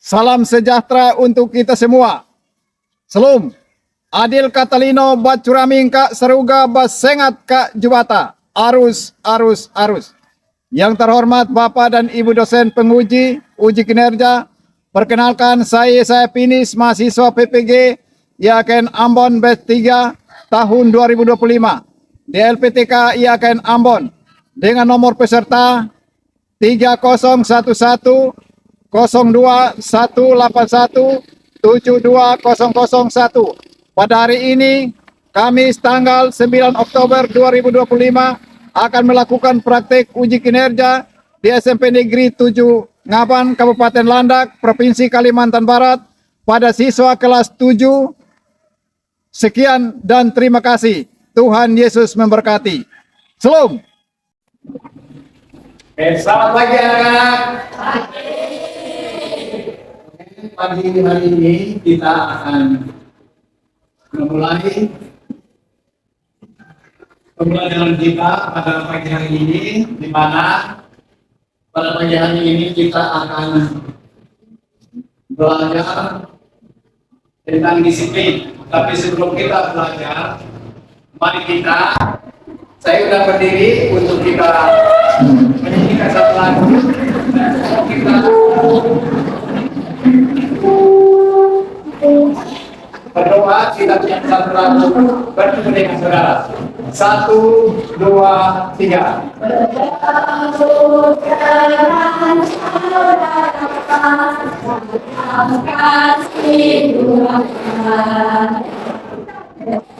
Salam sejahtera untuk kita semua. Salam. Adil Katalino Bacuraming Kak Seruga Basengat Kak Jubata. Arus, arus, arus. Yang terhormat Bapak dan Ibu dosen penguji uji kinerja, perkenalkan saya Pinis, mahasiswa PPG IAKN Ambon batch 3 tahun 2025 di LPTK IAKN Ambon dengan nomor peserta 3011 02 181 72001. Pada hari ini, Kamis tanggal 9 Oktober 2025 akan melakukan praktek uji kinerja di SMP Negeri 7 Ngaban, Kabupaten Landak, Provinsi Kalimantan Barat pada siswa kelas 7. Sekian dan terima kasih. Tuhan Yesus memberkati. Salam. Selamat pagi anak-anak. Pagi hari ini kita akan memulai pembelajaran kita pada pagi hari ini, di mana pada pagi hari ini kita akan belajar tentang disiplin. Tapi sebelum kita belajar, mari saya sudah berdiri untuk kita menyanyikan satu lagu. Kita berdoa, kita punya satu lagu bertemu dengan saudara. 1, 2, 3.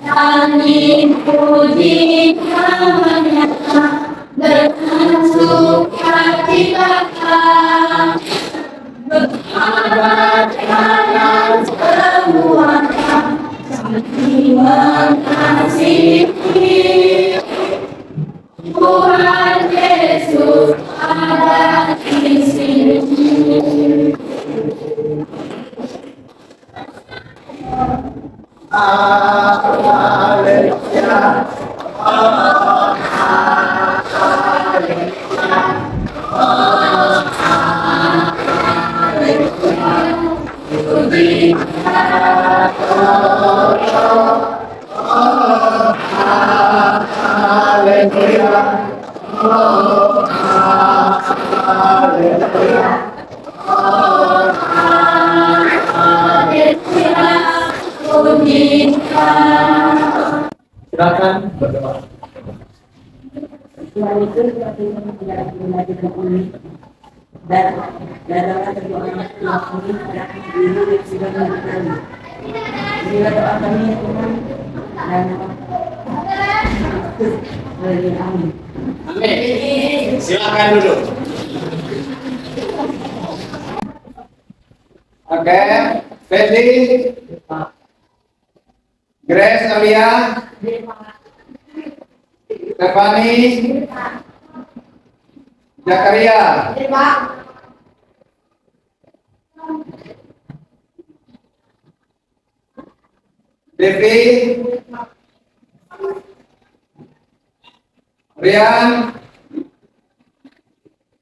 Nyanyi puji namanya dengan sukacita, berharap dengan semuanya saling mengasihi. Tuhan Yesus ada di sini. Haleluya. Silakan berdoa. Tuhan itu seperti menjaga ini dan adalah kedua anak ini adalah diri yang sudah memberikan. Inilah doa kami ya Tuhan dan amin. Amin. Silakan duduk. Oke, Fedi, Grace Alia, Stefani, Zakaria, Devi, Rian,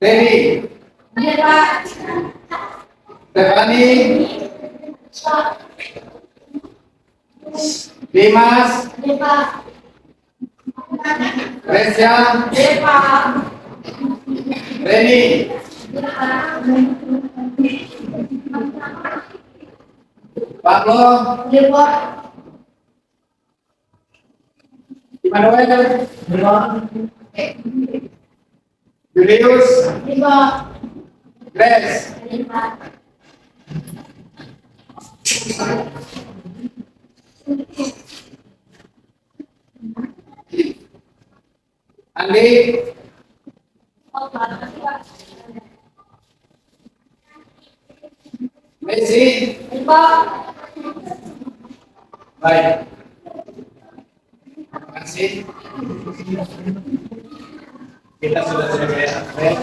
Teddy, Stefani, Dimas, Resya, Reni, Pablo, Immanuel, Julius, Grace, Andi, Messi, baik, terima kasih. Kita sudah selesai.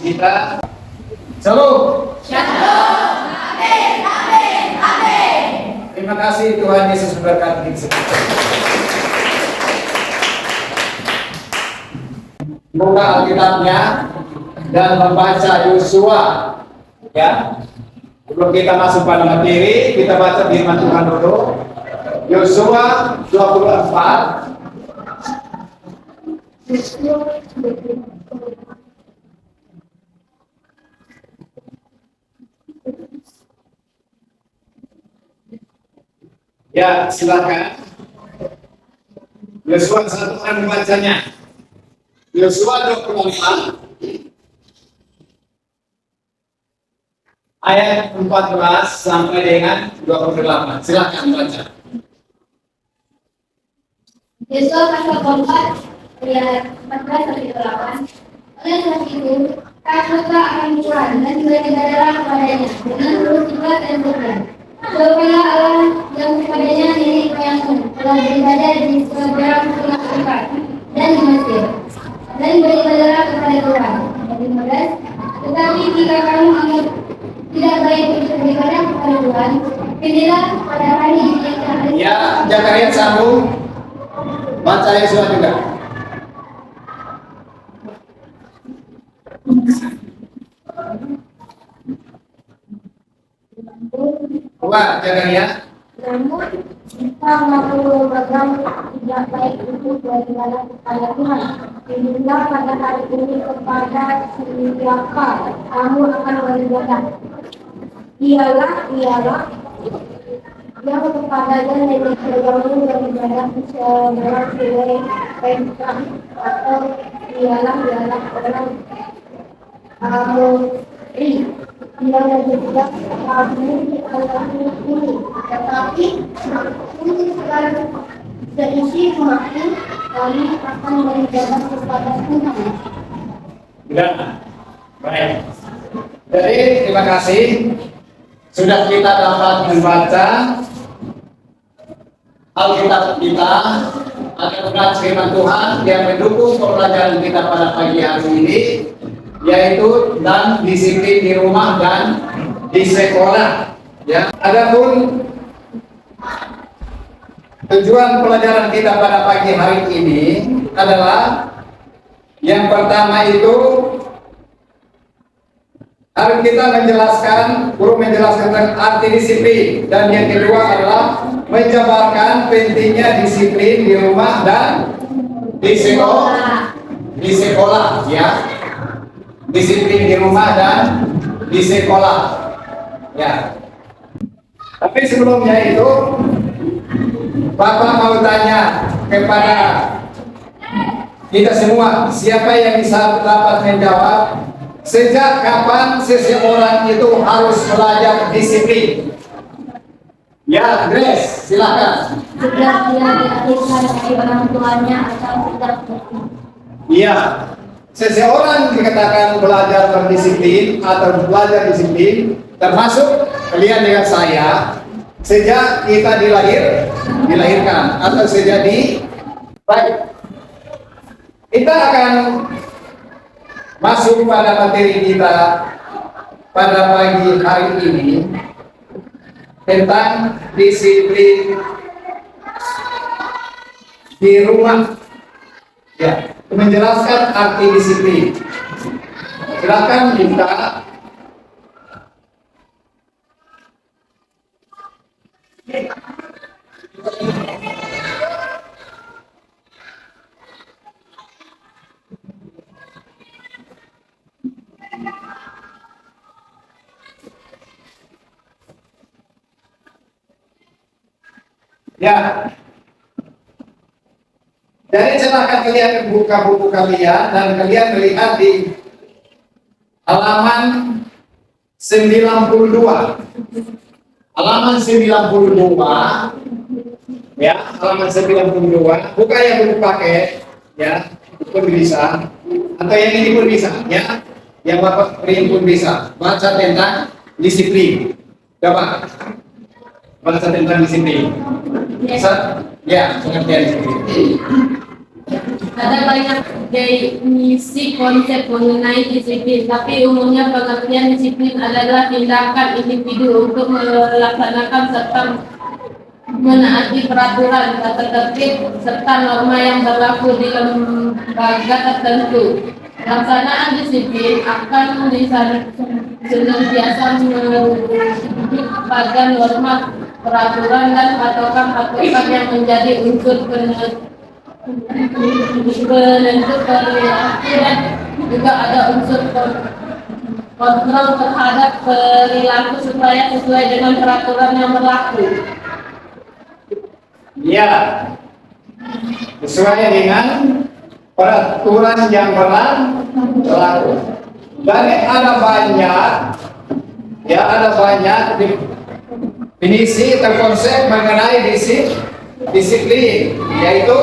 Kita Shalom. Terima kasih, Tuhan Yesus memberkati kita. Buka Alkitabnya dan membaca Yosua, ya. Sebelum kita masuk pada materi, kita baca firman Tuhan dulu. Yosua 24. Ya, silakan. Yosua 1 akan membacanya. Yosua 24 ayat 14 sampai dengan 28. Silakan baca. Yosua pasal 4 ayat 14 sampai 8. Oleh sebab itu, takutlah akan Tuhan dan beribadahlah kepadanya dengan tulus jiwa dan berkenan. Sebabnya Allah yang kepadanya nenek moyangmu telah beribadah di seberang sungai Efrat dan di Mesir, dan beribadahlah kepada Tuhan. Ayat 15. Tetapi jika kamu anggap tidak baik untuk beribadah kepada Tuhan, pilihlah pada hari yang akan Ya, Zakaria sambung. Baca Yosua juga. Dua, Zakaria. Namun, jika mengaku program tidak baik untuk beribadah kepada Tuhan, pilihlah pada hari ini kepada siapa kamu akan beribadah. Ialah yang kepadanya nenek moyangmu beribadah seberang sungai Efrat, atau ialah orang Amori yang juga kamu dialami ini, tetapi aku dan seisi rumahku kami akan beribadah kepada Tuhan. Sudah. Baik. Jadi, terima kasih. Sudah kita dapat membaca Alkitab kita akan firman Tuhan yang mendukung pembelajaran kita pada pagi hari ini, yaitu dan disiplin di rumah dan di sekolah. Ya, adapun tujuan pelajaran kita pada pagi hari ini adalah yang pertama itu harus kita guru menjelaskan tentang arti disiplin, dan yang kedua adalah menjabarkan pentingnya disiplin di rumah dan di sekolah, ya. Disiplin di rumah dan di sekolah, ya. Tapi sebelumnya itu, Bapak mau tanya kepada kita semua, siapa yang bisa dapat menjawab sejak kapan seseorang itu harus belajar disiplin? Ya, Grace, silakan. Sejak dia dilahirkan dari orang tuanya atau tidak berhenti. Iya, seseorang dikatakan belajar berdisiplin atau belajar disiplin, termasuk kalian dengan saya, sejak kita dilahirkan atau sejak baik. Kita akan masuk pada materi kita pada pagi hari ini tentang disiplin di rumah. Ya, menjelaskan arti disiplin. Silakan kita. Ya, jadi silakan kalian buka buku kalian dan kalian melihat di halaman 92. Halaman 92, ya, halaman 92. Buka yang buku paket, ya, pun bisa, atau yang ini pun bisa, ya, yang Bapak print pun bisa. Baca tentang disiplin. Coba baca tentang disiplin. Ya, pengertian disiplin. Ada banyak definisi konsep mengenai disiplin, tapi umumnya pengertian disiplin adalah tindakan individu untuk melaksanakan serta menaati peraturan, tata tertib, serta norma yang berlaku di lembaga tertentu. Pelaksanaan disiplin akan senantiasa menunjuk pada norma peraturan dan patokan-patokan yang menjadi unsur penentu perilaku dan juga ada unsur kontrol terhadap perilaku supaya sesuai dengan peraturan yang berlaku. Ya, sesuai dengan peraturan yang berlaku. Jadi ada banyak, ya ada banyak definisi atau konsep mengenai disiplin, yaitu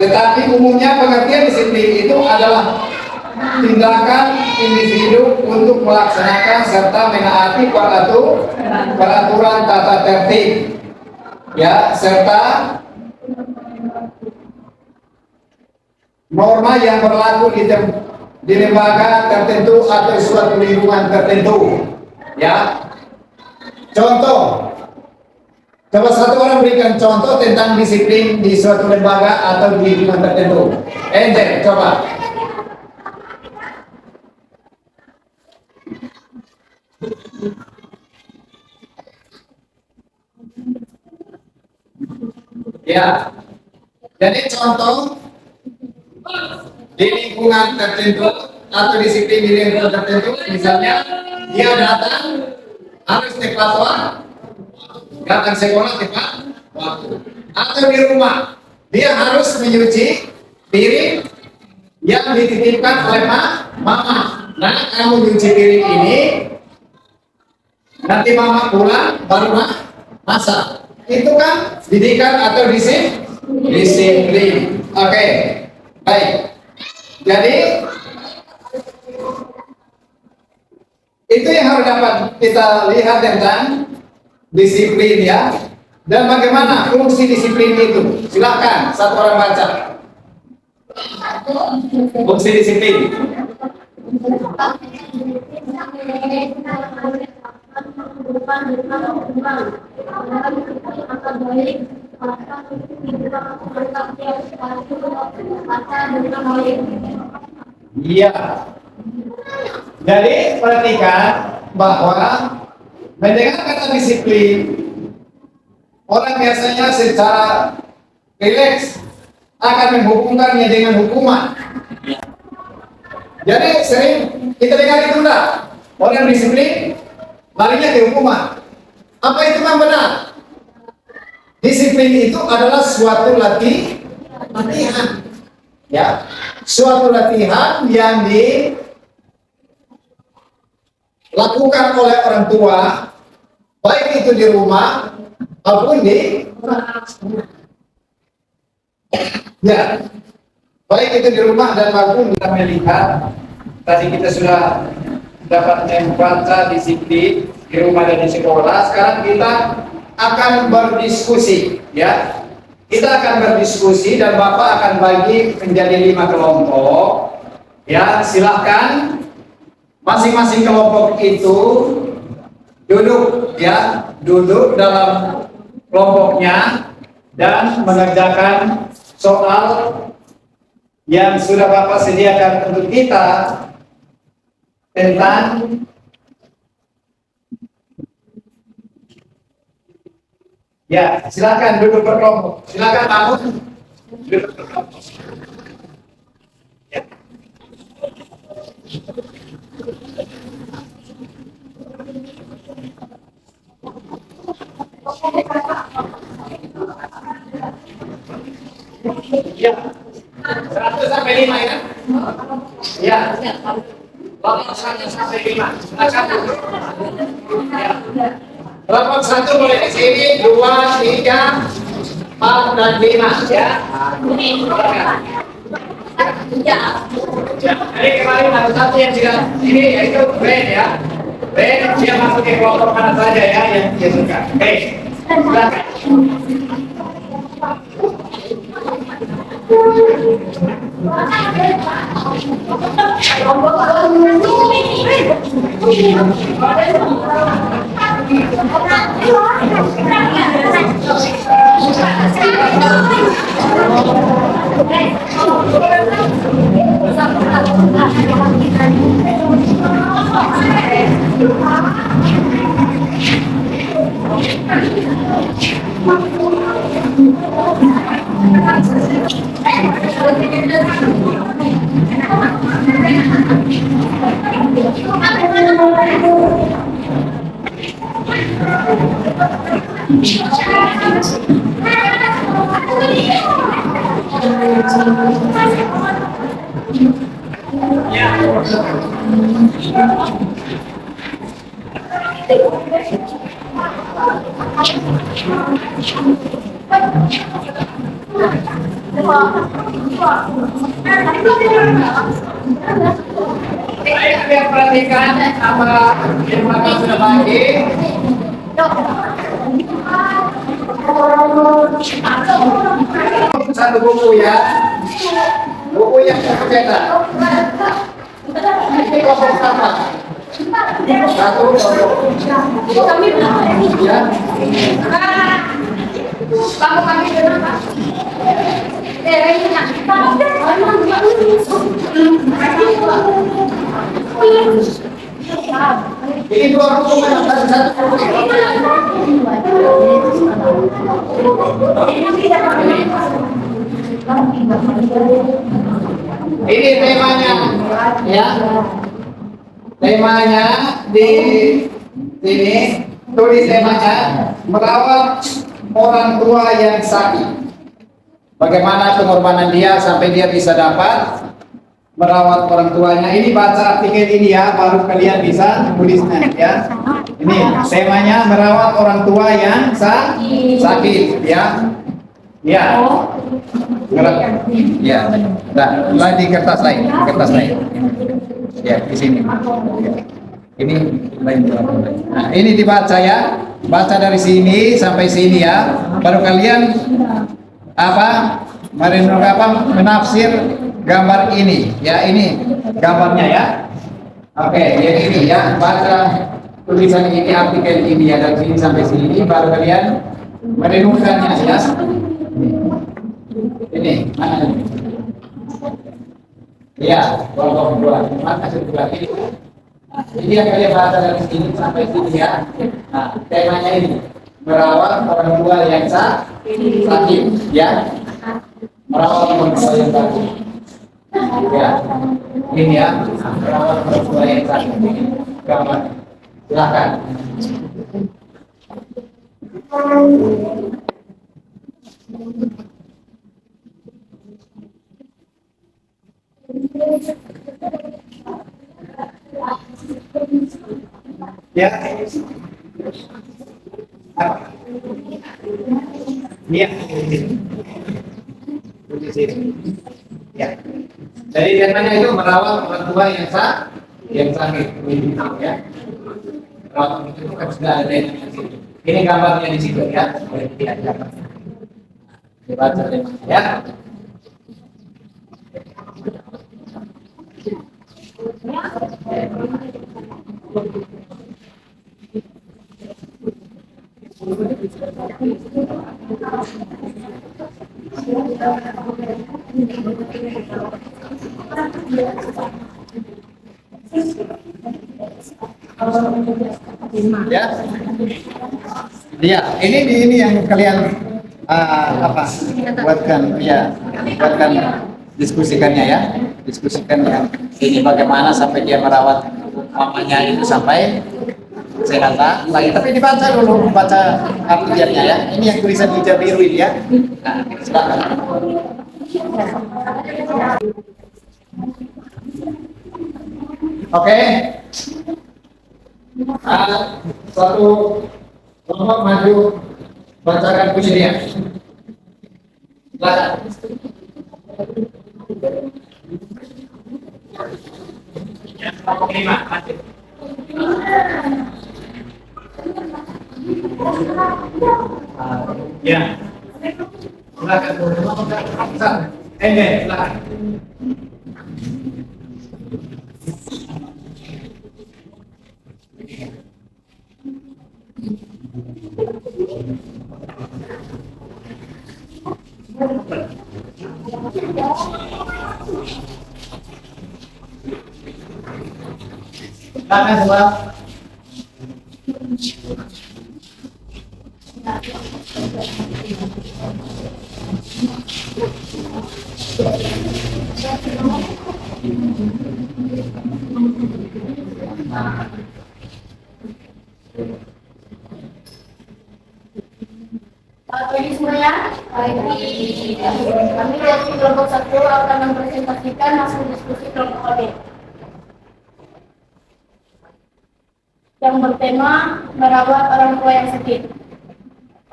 tetapi umumnya pengertian disiplin itu adalah tindakan individu untuk melaksanakan serta menaati peraturan tata tertib, ya, serta norma yang berlaku di lembaga tertentu atau suatu lingkungan tertentu, ya. Contoh, coba satu orang berikan contoh tentang disiplin di suatu lembaga atau di lingkungan tertentu. Ente, coba. Ya, jadi contoh di lingkungan tertentu atau disiplin di lingkungan tertentu, misalnya dia datang harus tepat waktu, datang sekolah tepat waktu, atau di rumah dia harus mencuci piring yang dititipkan oleh mama. Nah, kamu nyuci piring ini, nanti mama pulang baru masak. Itu kan didikan atau disiplin. Oke, baik. Jadi itu yang harus dapat kita lihat tentang disiplin, ya. Dan bagaimana fungsi disiplin itu? Silakan satu orang baca. Fungsi disiplin. Iya. Jadi perhatikan bahwa mendengar kata disiplin, orang biasanya secara rileks akan menghubungkannya dengan hukuman. Jadi sering kita dengar itu enggak? Orang disiplin larinya ke hukuman. Apa itu yang benar? Disiplin itu adalah suatu latihan, ya, suatu latihan yang dilakukan oleh orang tua, baik itu di rumah maupun di ya, baik itu di rumah dan maupun kita melihat. Tadi kita sudah dapat membaca disiplin di rumah dan di sekolah. Sekarang kita akan berdiskusi, ya. Kita akan berdiskusi dan Bapak akan bagi menjadi 5 kelompok. Ya, silahkan masing-masing kelompok itu duduk, ya, duduk dalam kelompoknya dan mengerjakan soal yang sudah Bapak sediakan untuk kita tentang ya, silakan duduk berkelompok. Silakan bangun. Duduk berkelompok. Ya. Ya. 1 sampai 5 ya. Ya. Kelompok 1 sampai 5. Silakan duduk. Ya. Kelompok 1 boleh di sini, 2, 3, 4 dan 5, ya. Jadi kemarin ada satu yang sudah ini, yaitu Ben, ya. Ben, dia masuk ke kelompok mana saja, ya, yang dia suka. Oke, silakan. Baik, kalian perhatikan apa yang Bapak sudah bagi. Satu buku ya, buku yang saya cetak. Ini kelompok sama. Satu kelompok. Ya. Kamu kami kenapa? Ini dua buku yang satu buku. Ini temanya, ya. Temanya di sini tulis temanya merawat orang tua yang sakit. Bagaimana pengorbanan dia sampai dia bisa dapat merawat orang tuanya. Ini baca artikel ini ya, baru kalian bisa tulisnya ya. Ini temanya merawat orang tua yang sakit ya. Ya. Ya. Nah, mulai di kertas lain, Ya, di sini. Ya. Ini lain. Nah, ini dibaca ya. Baca dari sini sampai sini ya. Baru kalian menafsir gambar ini. Ya, ini gambarnya ya. Oke, jadi ini ya, baca tulisan ini, artikel ini ya, dari sini sampai sini, baru kalian merenungkannya ya. Ini mana ini? Ya, kelompok dua. Mana sebelah ini? Nah, ini yang kalian baca dari sini sampai sini ya. Nah, temanya ini merawat orang tua yang sakit, ya. Merawat orang tua yang sakit. Ya, ini ya, merawat orang tua yang sakit. Ini gambar. Silakan. Ya. Ya. Ya. Jadi temanya itu merawat orang tua yang sakit, ya. Merawat itu kan sudah ada di situ. Ini gambarnya di situ ya. Boleh dilihat. Dibaca temanya ya. Ya, ya, ini yang kalian buatkan diskusikannya ya, diskusikan yang ini bagaimana sampai dia merawat mamanya itu sampai sehat lagi. Tapi dibaca dulu, baca artikelnya ya. Ini yang tulisan hijau biru ini ya. Nah, silakan. Oke. Satu kelompok maju bacakan puisi dia. Silakan. Kelompok 5 maju. Ya. Silakan. Silakan. Silakan semua. Selamat pagi semuanya. Hari ini kami dari kelompok 1 akan mempresentasikan hasil diskusi kelompok kami yang bertema merawat orang tua yang sakit.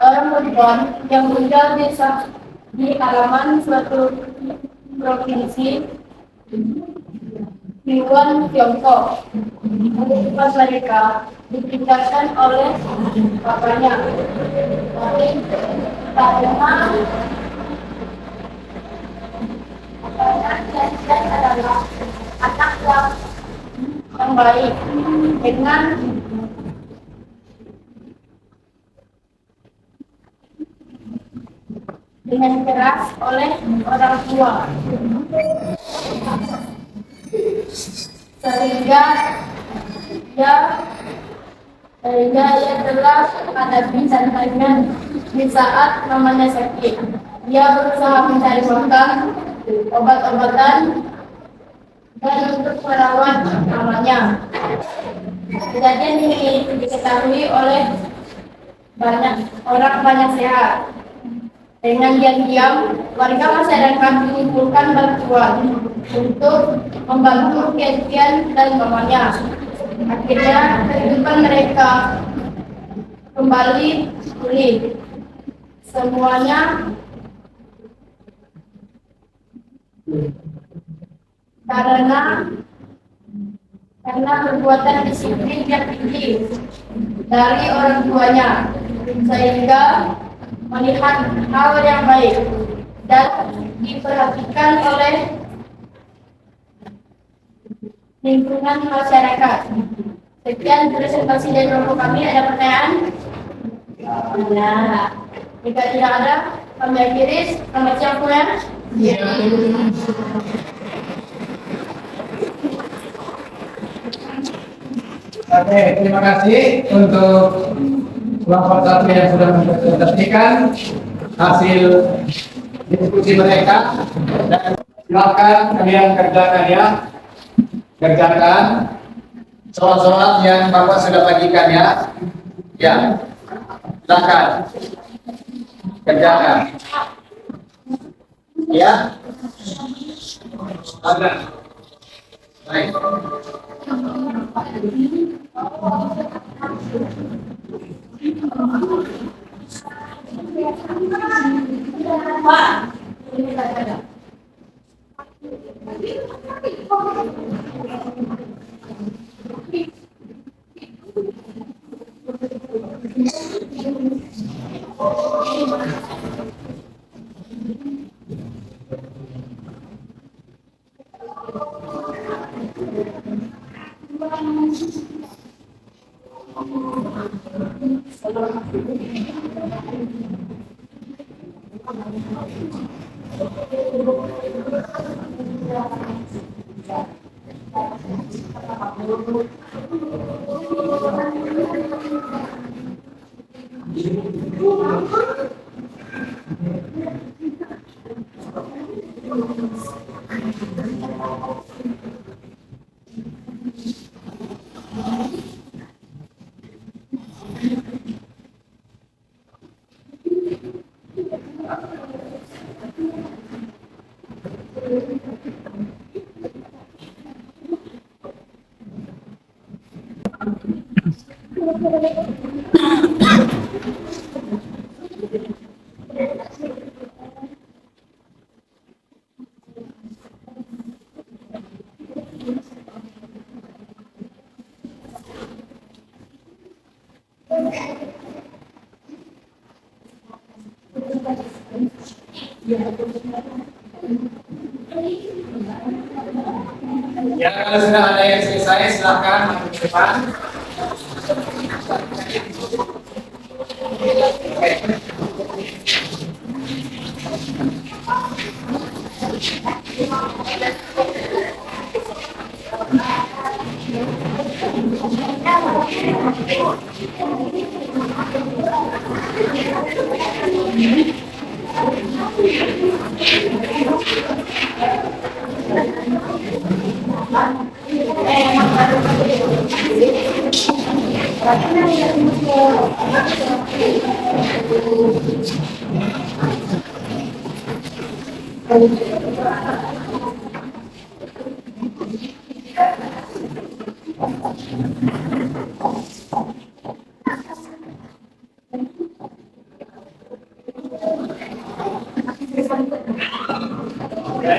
Orang perempuan yang tinggal di halaman suatu provinsi di Wuhan, Tiongkok. Kehidupan mereka ditinggalkan oleh bapaknya. Tapi karena dia adalah anak yang baik dengan keras oleh orang tua, sehingga ia telah menghadapi tantangan di saat mamanya sakit. Ia berusaha mencari makan, obat-obatan, dan untuk merawat mamanya. Kejadian ini diketahui oleh banyak orang banyak sehat. Dengan diam-diam, warga masyarakat mengumpulkan bantuan untuk membantu Kentian dan mamanya. Akhirnya kehidupan mereka kembali pulih. Semuanya karena perbuatan disiplin yang tinggi dari orang tuanya, sehingga melihat hal yang baik dan diperhatikan oleh lingkungan masyarakat. Sekian presentasi dari kelompok kami. Ada pertanyaan? Nah, jika tidak ada, kami akhiri. Selamat siang semuanya. Oke, terima kasih untuk kelompok 1 yang sudah mempresentasikan hasil diskusi mereka. Dan silakan kalian kerjakan ya. Kerjakan soal-soal yang Bapak sudah bagikan ya. Ya, silakan kerjakan. Ya, ada. Baik. Ya, kalau sudah ada yang selesai, silakan maju ke depan. Baik,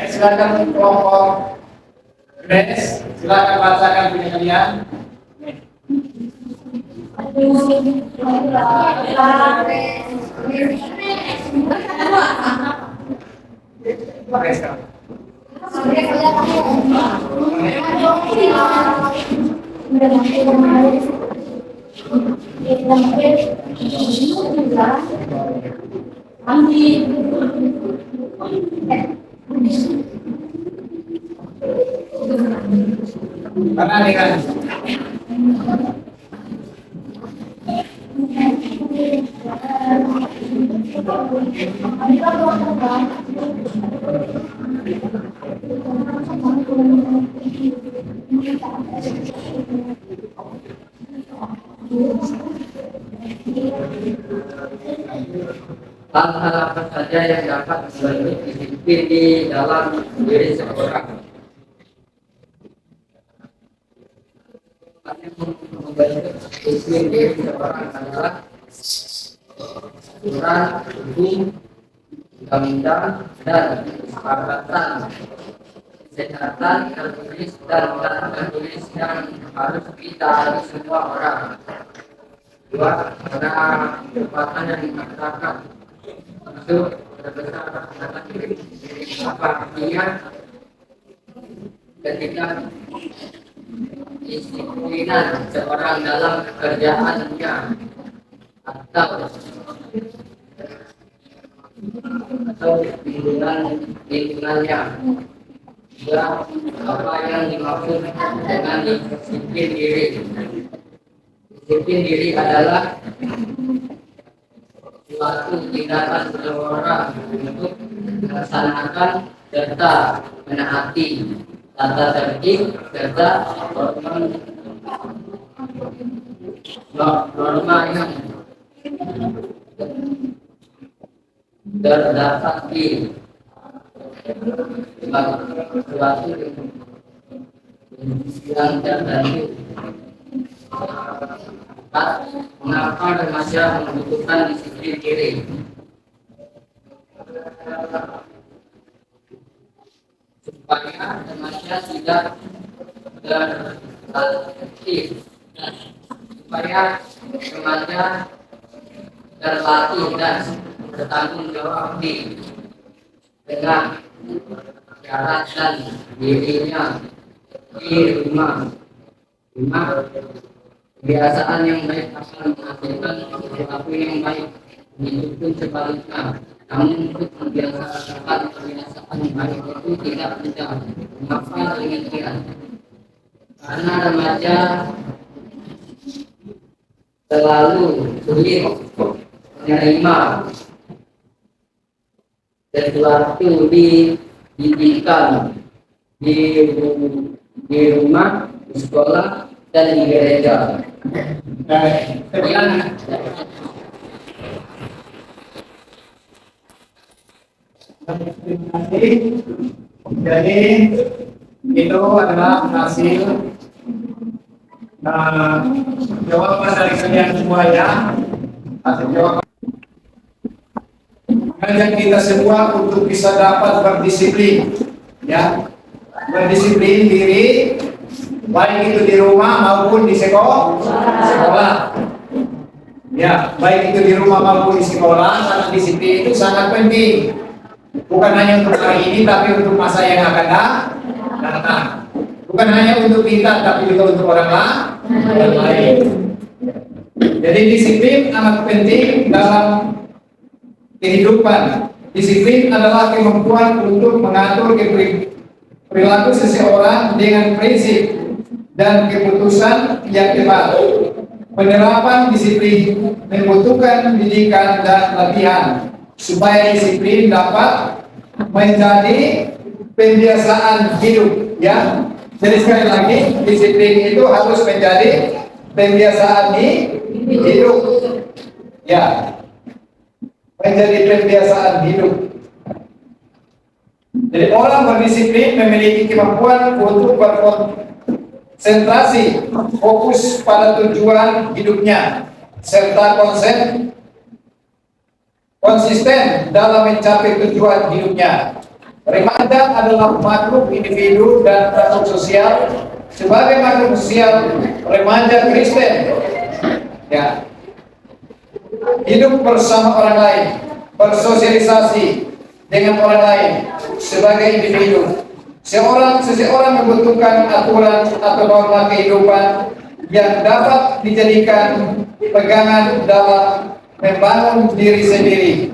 silakan kelompok Grace, silakan bacakan punya kalian. Grace, Kak. Mana dengan hal-hal apa saja yang dapat membantu disiplin di dalam diri seseorang. Membantu disiplin diri seseorang adalah aturan, hukum, undang-undang, dan kesepakatan kesehatan tertulis dan tak tertulis yang harus ditaati semua orang. Dua, karena kekuatan yang dikatakan itu terbesar atas diri apa artinya ketika disiplinan seorang dalam pekerjaannya atau lingkungannya. Dua, apa yang dimaksud dengan disiplin diri. Disiplin diri adalah suatu tindakan seseorang untuk melaksanakan serta menaati tata tertib serta norma yang terdapat di suatu yang tertentu. Mengapa remaja membutuhkan disiplin diri? Supaya remaja tidak terlatih, supaya remaja terlatih dan bertanggung jawab dengan syarat dan dirinya di rumah. Kebiasaan yang baik akan menghasilkan sesuatu yang baik, begitu pun sebaliknya. Namun untuk membiasakan kebiasaan baik itu tidak mudah. Mengapa demikian? Karena remaja selalu sulit menerima sesuatu dididikan di rumah, di sekolah, dan di gereja. Jadi itu adalah hasil jawaban dari kalian semua ya. Hasil jawaban mengajak kita semua untuk bisa dapat berdisiplin, ya, berdisiplin diri, baik itu di rumah maupun di sekolah. Ya, baik itu di rumah maupun di sekolah, karena disiplin itu sangat penting. Bukan hanya untuk hari ini, tapi untuk masa yang akan datang. Bukan hanya untuk kita, tapi juga untuk orang lain. Jadi disiplin amat penting dalam kehidupan. Disiplin adalah kemampuan untuk mengatur perilaku seseorang dengan prinsip dan keputusan yang tepat. Penerapan disiplin membutuhkan pendidikan dan latihan supaya disiplin dapat menjadi pembiasaan hidup, ya. Jadi sekali lagi, disiplin itu harus menjadi pembiasaan hidup. Ya, menjadi pembiasaan hidup. Jadi orang berdisiplin memiliki kemampuan untuk berkonsentrasi, fokus pada tujuan hidupnya, serta konsisten dalam mencapai tujuan hidupnya. Remaja adalah makhluk individu dan makhluk sosial. Sebagai makhluk sosial, remaja Kristen, ya, hidup bersama orang lain, bersosialisasi dengan orang lain sebagai individu. Seseorang membutuhkan aturan atau norma kehidupan yang dapat dijadikan pegangan dalam membangun diri sendiri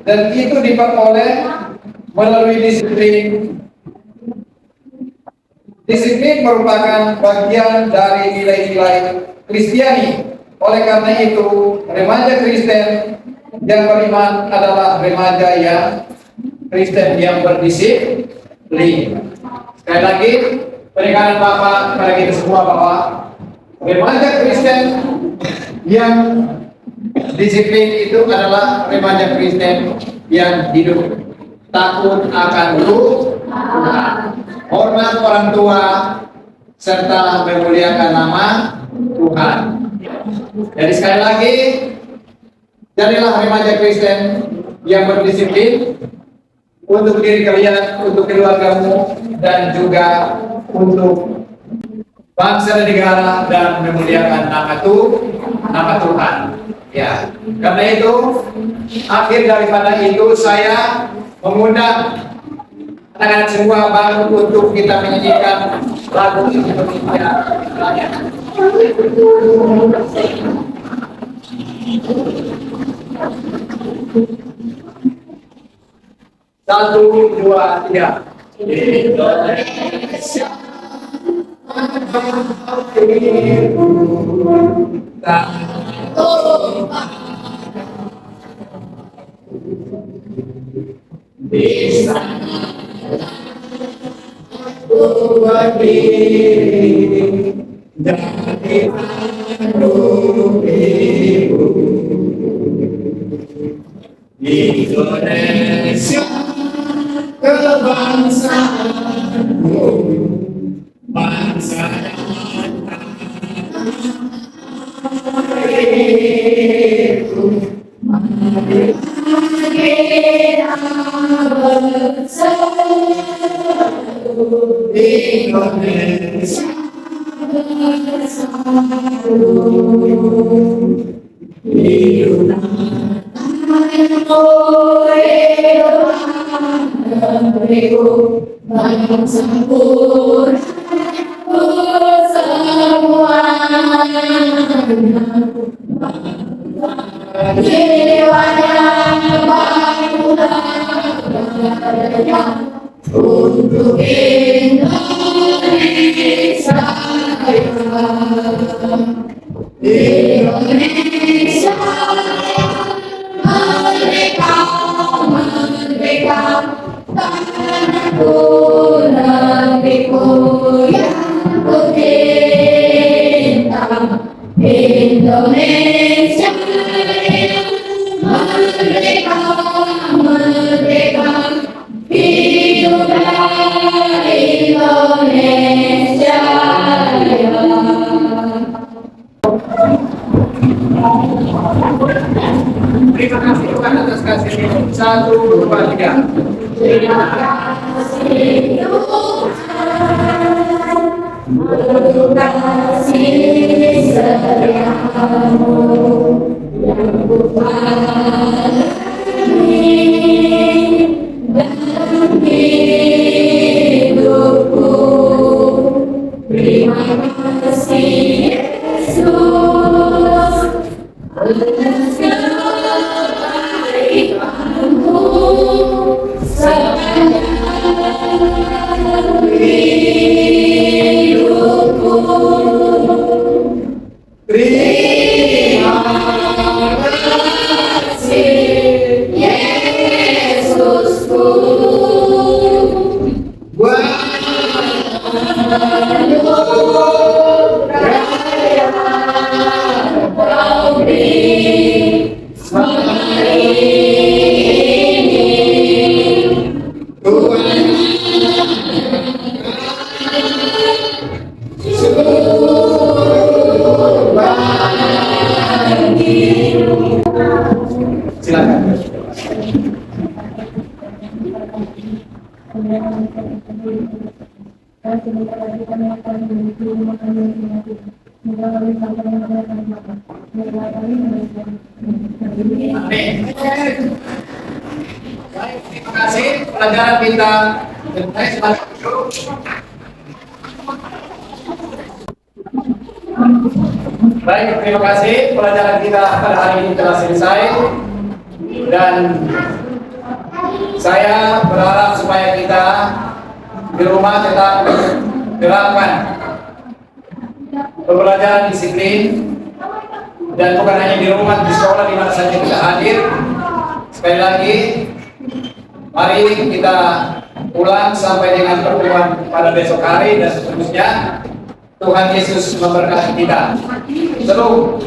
dan itu diperoleh melalui disiplin. Disiplin merupakan bagian dari nilai-nilai Kristiani. Oleh karena itu, remaja Kristen yang beriman adalah remaja yang Kristen yang berdisiplin. Sekali lagi, penekanan Bapak kepada kita semua, Bapak, remaja Kristen yang disiplin itu adalah remaja Kristen yang hidup takut akan Tuhan, hormat orang tua, serta memuliakan nama Tuhan. Jadi sekali lagi, jadilah remaja Kristen yang berdisiplin untuk diri kalian, untuk keluargamu, dan juga untuk bangsa dan negara, dan memuliakan nama Tuhan. Ya, karena itu akhir daripada itu saya mengundang anak-anak semua baru untuk kita menyanyikan lagu Indonesia Raya. Satu, dua, tiga. Indonesia. Bisa buat diri jadi anugerah ibu. Indonesia kebangsaanmu, bangsa dan tanahku. Mari kita bersatu, Indonesia bersatu. Hiduplah negeriku, bangsaku, jiwanya bangga untuk Indonesia. Indonesia merdeka, merdeka, tanahku, negeriku yang ku cinta. Indonesia merdeka, merdeka, hiduplah Indonesia Raya. Terima kasih Tuhan atas kasih-Mu. Satu, dua, tiga. Terima kasih Tuhan untuk kasih setiamu yang ku alami dalam hidupku. Terima kasih Yesus atas kebaikan-Mu sepanjang hidupku. Terima kasih Yesusku. Amin. Baik, terima kasih pelajaran kita. Baik, terima kasih pelajaran kita pada hari ini telah selesai dan saya berharap supaya kita di rumah tetap terapkan pembelajaran disiplin dan bukan hanya di rumah, di sekolah di mana saja kita hadir. Sekali lagi, mari kita ulang sampai dengan pertemuan pada besok hari dan seterusnya. Tuhan Yesus memberkati kita. Shalom.